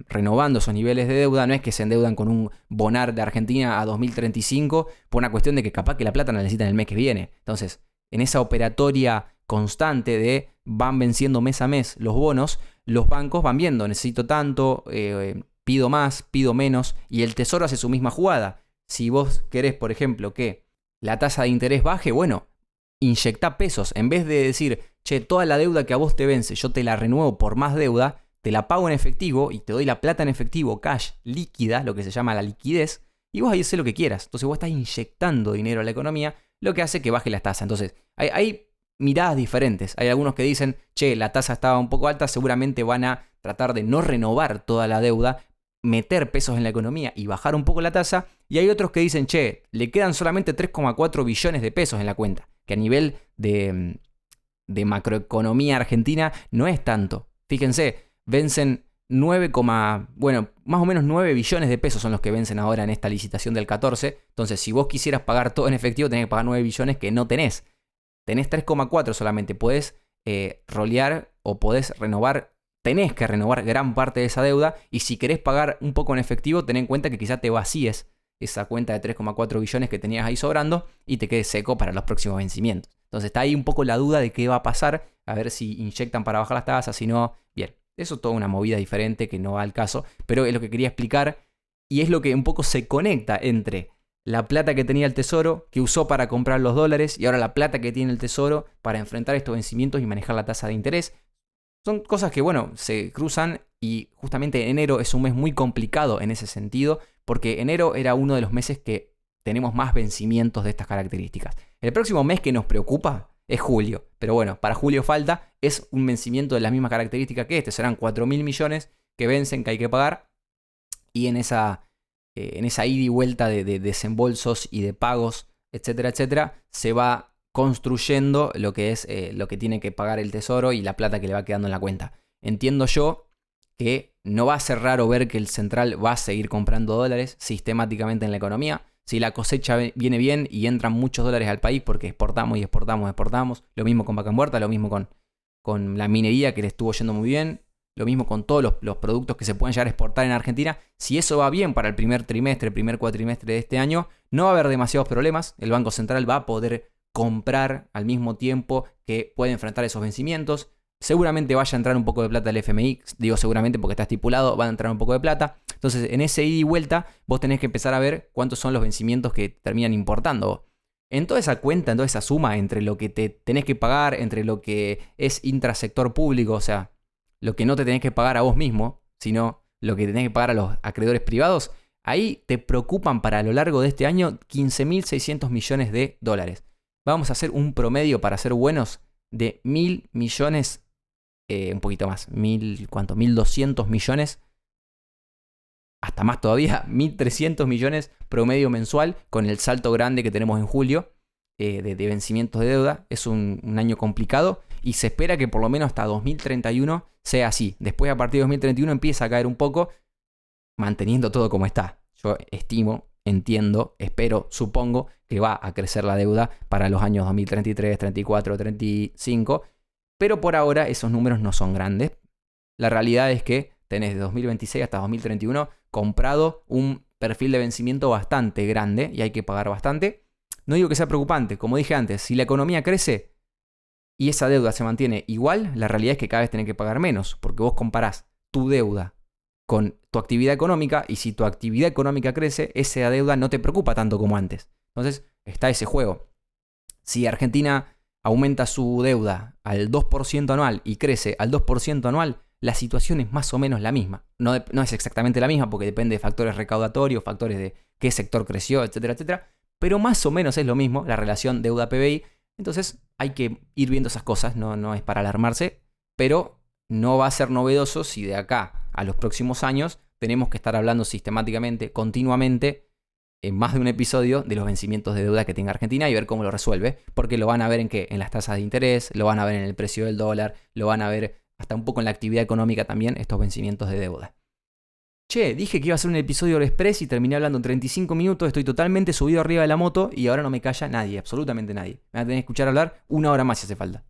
A: renovando esos niveles de deuda. No es que se endeudan con un bonar de Argentina a 2035 por una cuestión de que capaz que la plata la necesitan el mes que viene. Entonces, en esa operatoria constante de van venciendo mes a mes los bonos, los bancos van viendo, necesito tanto, pido más, pido menos, y el Tesoro hace su misma jugada. Si vos querés, por ejemplo, que la tasa de interés baje, bueno, inyectá pesos. En vez de decir, che, toda la deuda que a vos te vence, yo te la renuevo por más deuda, te la pago en efectivo y te doy la plata en efectivo, cash, líquida, lo que se llama la liquidez, y vos ahí hacés lo que quieras. Entonces vos estás inyectando dinero a la economía, lo que hace que baje las tasas. Entonces, hay miradas diferentes. Hay algunos que dicen, che, la tasa estaba un poco alta, seguramente van a tratar de no renovar toda la deuda, meter pesos en la economía y bajar un poco la tasa. Y hay otros que dicen, che, le quedan solamente 3,4 billones de pesos en la cuenta, que a nivel de macroeconomía argentina no es tanto. Fíjense, vencen más o menos 9 billones de pesos son los que vencen ahora en esta licitación del 14. Entonces, si vos quisieras pagar todo en efectivo, tenés que pagar 9 billones que no tenés. Tenés 3,4 solamente. Podés rolear o podés renovar. Tenés que renovar gran parte de esa deuda. Y si querés pagar un poco en efectivo, ten en cuenta que quizá te vacíes esa cuenta de 3,4 billones que tenías ahí sobrando y te quedes seco para los próximos vencimientos. Entonces, está ahí un poco la duda de qué va a pasar. A ver si inyectan para bajar las tasas, si no, bien. Eso es toda una movida diferente que no va al caso, pero es lo que quería explicar y es lo que un poco se conecta entre la plata que tenía el Tesoro, que usó para comprar los dólares, y ahora la plata que tiene el Tesoro para enfrentar estos vencimientos y manejar la tasa de interés. Son cosas que, bueno, se cruzan, y justamente enero es un mes muy complicado en ese sentido, porque enero era uno de los meses que tenemos más vencimientos de estas características. El próximo mes que nos preocupa es julio, pero bueno, para julio falta, es un vencimiento de la misma característica que este, serán 4.000 millones que vencen, que hay que pagar, y en esa ida y vuelta de desembolsos y de pagos, etcétera, etcétera, se va construyendo lo que es lo que tiene que pagar el Tesoro y la plata que le va quedando en la cuenta. Entiendo yo que no va a ser raro ver que el central va a seguir comprando dólares sistemáticamente en la economía. Si la cosecha viene bien y entran muchos dólares al país porque exportamos y exportamos, lo mismo con vaca muerta, lo mismo con la minería que le estuvo yendo muy bien, lo mismo con todos los productos que se pueden llegar a exportar en Argentina. Si eso va bien para el primer cuatrimestre de este año, no va a haber demasiados problemas. El Banco Central va a poder comprar al mismo tiempo que puede enfrentar esos vencimientos. Seguramente vaya a entrar un poco de plata del FMI, digo seguramente porque está estipulado, va a entrar un poco de plata. Entonces, en ese ida y vuelta, vos tenés que empezar a ver cuántos son los vencimientos que terminan importando. En toda esa cuenta, en toda esa suma, entre lo que te tenés que pagar, entre lo que es intrasector público, o sea, lo que no te tenés que pagar a vos mismo, sino lo que tenés que pagar a los acreedores privados, ahí te preocupan para a lo largo de este año 15.600 millones de dólares. Vamos a hacer un promedio, para ser buenos, de 1.000 millones, un poquito más, 1.200 millones, hasta más todavía, 1.300 millones promedio mensual, con el salto grande que tenemos en julio de vencimientos de deuda. Es un año complicado y se espera que por lo menos hasta 2031 sea así. Después, a partir de 2031 empieza a caer un poco, manteniendo todo como está. Yo estimo, entiendo, espero, supongo que va a crecer la deuda para los años 2033, 34, 35, pero por ahora esos números no son grandes. La realidad es que tenés de 2026 hasta 2031 comprado un perfil de vencimiento bastante grande y hay que pagar bastante. No digo que sea preocupante, como dije antes, si la economía crece y esa deuda se mantiene igual, la realidad es que cada vez tenés que pagar menos, porque vos comparás tu deuda con tu actividad económica y si tu actividad económica crece, esa deuda no te preocupa tanto como antes. Entonces está ese juego. Si Argentina aumenta su deuda al 2% anual y crece al 2% anual, la situación es más o menos la misma. No es exactamente la misma porque depende de factores recaudatorios, factores de qué sector creció, etcétera, etcétera. Pero más o menos es lo mismo la relación deuda-PBI. Entonces hay que ir viendo esas cosas, no es para alarmarse, pero no va a ser novedoso si de acá a los próximos años tenemos que estar hablando sistemáticamente, continuamente, en más de un episodio de los vencimientos de deuda que tenga Argentina y ver cómo lo resuelve, porque lo van a ver en qué, en las tasas de interés, lo van a ver en el precio del dólar, lo van a ver hasta un poco en la actividad económica también, estos vencimientos de deuda. Che, dije que iba a ser un episodio express y terminé hablando en 35 minutos, estoy totalmente subido arriba de la moto y ahora no me calla nadie, absolutamente nadie. Me van a tener que escuchar hablar 1 hora más si hace falta.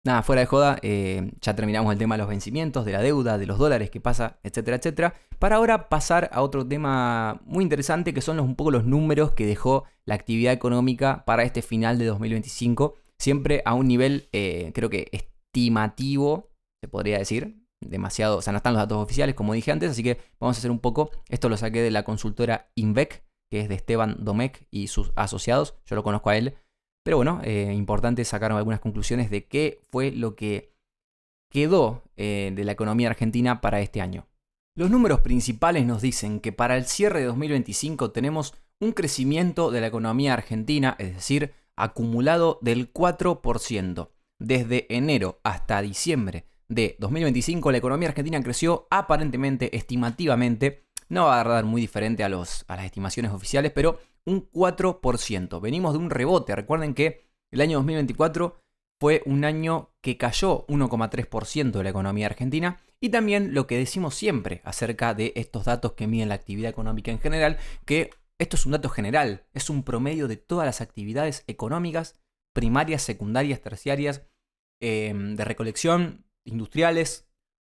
A: Nada, fuera de joda, ya terminamos el tema de los vencimientos, de la deuda, de los dólares que pasa, etcétera, etcétera. Para ahora pasar a otro tema muy interesante que son un poco los números que dejó la actividad económica para este final de 2025. Siempre a un nivel, creo que estimativo, se podría decir. Demasiado, o sea, no están los datos oficiales, como dije antes, así que vamos a hacer un poco. Esto lo saqué de la consultora Invec, que es de Esteban Domecq y sus asociados. Yo lo conozco a él. Pero bueno, importante sacar algunas conclusiones de qué fue lo que quedó de la economía argentina para este año. Los números principales nos dicen que para el cierre de 2025 tenemos un crecimiento de la economía argentina, es decir, acumulado del 4%. Desde enero hasta diciembre de 2025 la economía argentina creció aparentemente, estimativamente, no va a dar muy diferente a las estimaciones oficiales, pero un 4%. Venimos de un rebote. Recuerden que el año 2024 fue un año que cayó 1,3% de la economía argentina. Y también lo que decimos siempre acerca de estos datos que miden la actividad económica en general, que esto es un dato general, es un promedio de todas las actividades económicas, primarias, secundarias, terciarias, de recolección, industriales,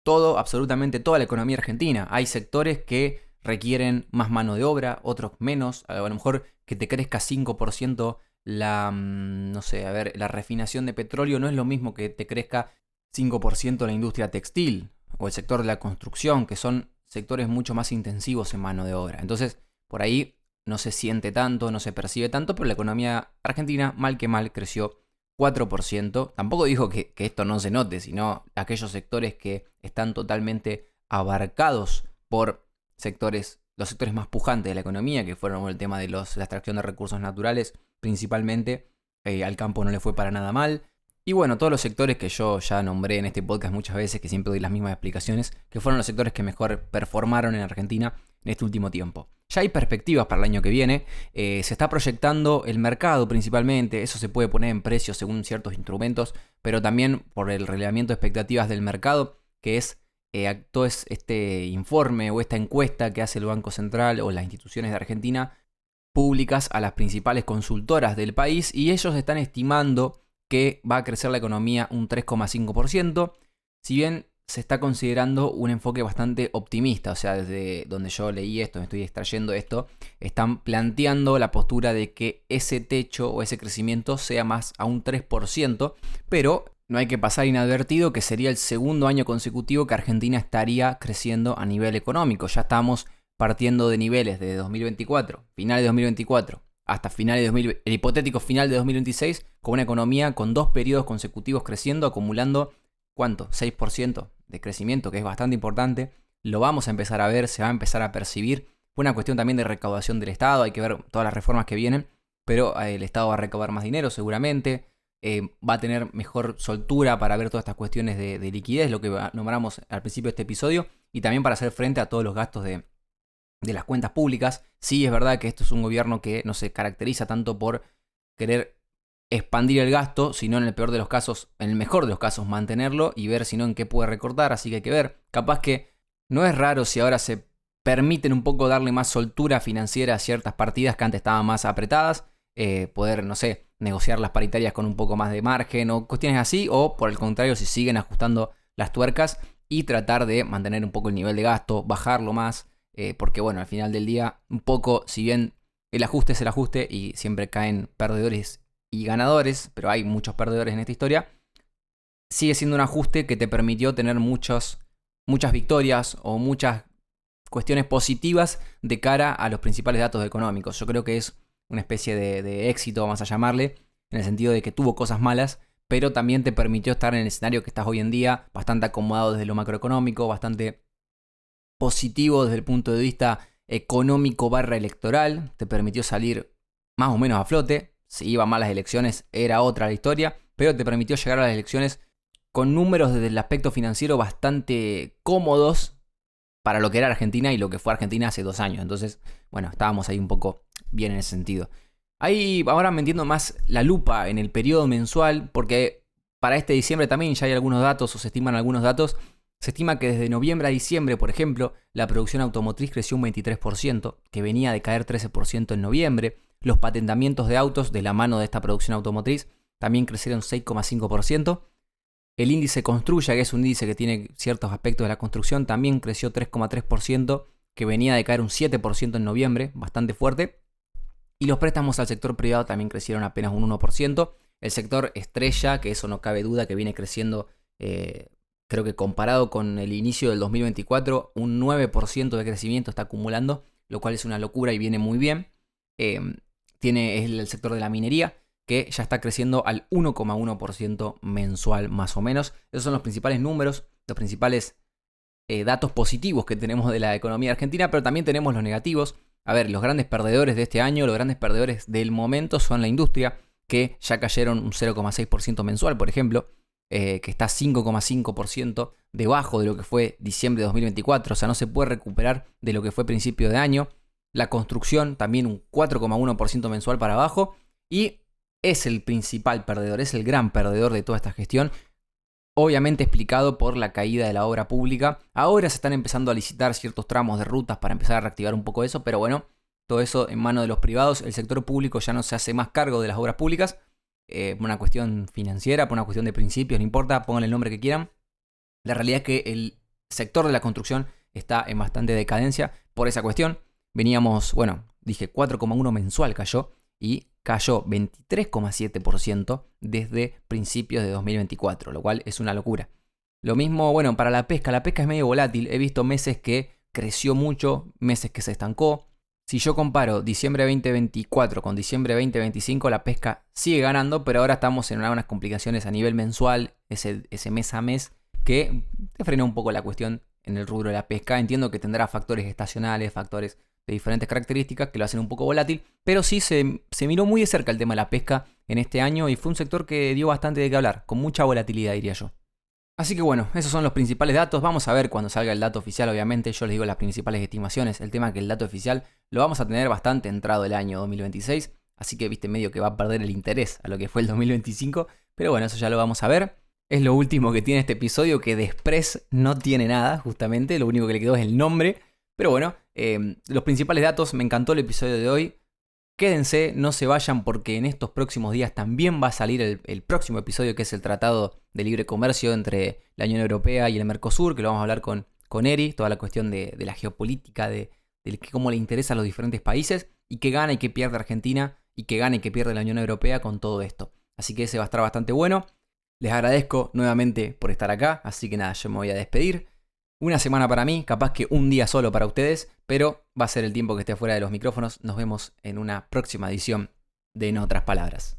A: todo, absolutamente toda la economía argentina. Hay sectores que requieren más mano de obra, otros menos. A lo mejor que te crezca 5% la refinación de petróleo no es lo mismo que te crezca 5% la industria textil o el sector de la construcción, que son sectores mucho más intensivos en mano de obra. Entonces, por ahí no se siente tanto, no se percibe tanto, pero la economía argentina, mal que mal, creció 4%. Tampoco dijo que esto no se note, sino aquellos sectores que están totalmente abarcados por los sectores más pujantes de la economía, que fueron el tema de la extracción de recursos naturales, principalmente, al campo no le fue para nada mal. Y bueno, todos los sectores que yo ya nombré en este podcast muchas veces, que siempre doy las mismas explicaciones, que fueron los sectores que mejor performaron en Argentina en este último tiempo. Ya hay perspectivas para el año que viene, se está proyectando el mercado principalmente, eso se puede poner en precios según ciertos instrumentos, pero también por el relevamiento de expectativas del mercado, que es todo este informe o esta encuesta que hace el Banco Central o las instituciones de Argentina públicas a las principales consultoras del país, y ellos están estimando que va a crecer la economía un 3,5%, si bien se está considerando un enfoque bastante optimista, o sea, desde donde yo leí esto, me estoy extrayendo esto, están planteando la postura de que ese techo o ese crecimiento sea más a un 3%, pero no hay que pasar inadvertido que sería el segundo año consecutivo que Argentina estaría creciendo a nivel económico. Ya estamos partiendo de niveles de 2024, finales de 2024, hasta finales de el hipotético final de 2026, con una economía con 2 periodos consecutivos creciendo, acumulando, ¿cuánto? 6% de crecimiento, que es bastante importante. Lo vamos a empezar a ver, se va a empezar a percibir. Fue una cuestión también de recaudación del Estado, hay que ver todas las reformas que vienen, pero el Estado va a recaudar más dinero seguramente. Va a tener mejor soltura para ver todas estas cuestiones de liquidez, lo que nombramos al principio de este episodio, y también para hacer frente a todos los gastos de las cuentas públicas. Sí, es verdad que esto es un gobierno que no se caracteriza tanto por querer expandir el gasto, sino en el peor de los casos, en el mejor de los casos mantenerlo y ver si no en qué puede recortar, así que hay que ver. Capaz que no es raro si ahora se permiten un poco darle más soltura financiera a ciertas partidas que antes estaban más apretadas, poder, no sé, negociar las paritarias con un poco más de margen o cuestiones así, o por el contrario, si siguen ajustando las tuercas y tratar de mantener un poco el nivel de gasto, bajarlo más, porque bueno, al final del día, un poco, si bien el ajuste es el ajuste y siempre caen perdedores y ganadores, pero hay muchos perdedores en esta historia, sigue siendo un ajuste que te permitió tener muchas victorias o muchas cuestiones positivas de cara a los principales datos económicos. Yo creo que es una especie de éxito, vamos a llamarle, en el sentido de que tuvo cosas malas, pero también te permitió estar en el escenario que estás hoy en día, bastante acomodado desde lo macroeconómico, bastante positivo desde el punto de vista económico / electoral, te permitió salir más o menos a flote. Si iban mal las elecciones era otra la historia, pero te permitió llegar a las elecciones con números desde el aspecto financiero bastante cómodos para lo que era Argentina y lo que fue Argentina hace 2 años. Entonces, bueno, estábamos ahí un poco bien en ese sentido. Ahí ahora metiendo más la lupa en el periodo mensual, porque para este diciembre también ya hay algunos datos o se estiman algunos datos. Se estima que desde noviembre a diciembre, por ejemplo, la producción automotriz creció un 23%, que venía de caer 13% en noviembre. Los patentamientos de autos de la mano de esta producción automotriz también crecieron 6,5%. El índice Construya, que es un índice que tiene ciertos aspectos de la construcción, también creció 3,3%, que venía de caer un 7% en noviembre, bastante fuerte. Y los préstamos al sector privado también crecieron apenas un 1%. El sector estrella, que eso no cabe duda que viene creciendo, creo que comparado con el inicio del 2024, un 9% de crecimiento está acumulando, lo cual es una locura y viene muy bien. Es el sector de la minería, que ya está creciendo al 1,1% mensual más o menos. Esos son los principales números, los principales datos positivos que tenemos de la economía argentina, pero también tenemos los negativos. A ver, los grandes perdedores de este año, los grandes perdedores del momento son la industria, que ya cayeron un 0,6% mensual, por ejemplo, que está 5,5% debajo de lo que fue diciembre de 2024, o sea, no se puede recuperar de lo que fue principio de año. La construcción también un 4,1% mensual para abajo, y es el principal perdedor, es el gran perdedor de toda esta gestión, obviamente explicado por la caída de la obra pública. Ahora se están empezando a licitar ciertos tramos de rutas para empezar a reactivar un poco eso, pero bueno, todo eso en manos de los privados. El sector público ya no se hace más cargo de las obras públicas, por una cuestión financiera, por una cuestión de principios, no importa, pónganle el nombre que quieran. La realidad es que el sector de la construcción está en bastante decadencia por esa cuestión. Veníamos, bueno, dije 4,1 mensual cayó y cayó 23,7% desde principios de 2024, lo cual es una locura. Lo mismo, bueno, para la pesca es medio volátil. He visto meses que creció mucho, meses que se estancó. Si yo comparo diciembre 2024 con diciembre 2025, la pesca sigue ganando, pero ahora estamos en unas complicaciones a nivel mensual, ese mes a mes, que te frena un poco la cuestión en el rubro de la pesca. Entiendo que tendrá factores estacionales, factores de diferentes características que lo hacen un poco volátil, pero sí se miró muy de cerca el tema de la pesca en este año y fue un sector que dio bastante de qué hablar, con mucha volatilidad, diría yo. Así que bueno, esos son los principales datos. Vamos a ver cuando salga el dato oficial, obviamente. Yo les digo las principales estimaciones. El tema es que el dato oficial lo vamos a tener bastante entrado el año 2026, así que viste medio que va a perder el interés a lo que fue el 2025, pero bueno, eso ya lo vamos a ver. Es lo último que tiene este episodio, que de Express no tiene nada, justamente. Lo único que le quedó es el nombre. Pero bueno, los principales datos, me encantó el episodio de hoy. Quédense, no se vayan, porque en estos próximos días también va a salir el próximo episodio, que es el Tratado de Libre Comercio entre la Unión Europea y el Mercosur, que lo vamos a hablar con Eri, toda la cuestión de la geopolítica, de cómo le interesa a los diferentes países, y qué gana y qué pierde Argentina, y qué gana y qué pierde la Unión Europea con todo esto. Así que ese va a estar bastante bueno. Les agradezco nuevamente por estar acá, así que nada, yo me voy a despedir. Una semana para mí, capaz que un día solo para ustedes, pero va a ser el tiempo que esté fuera de los micrófonos. Nos vemos en una próxima edición de En Otras Palabras.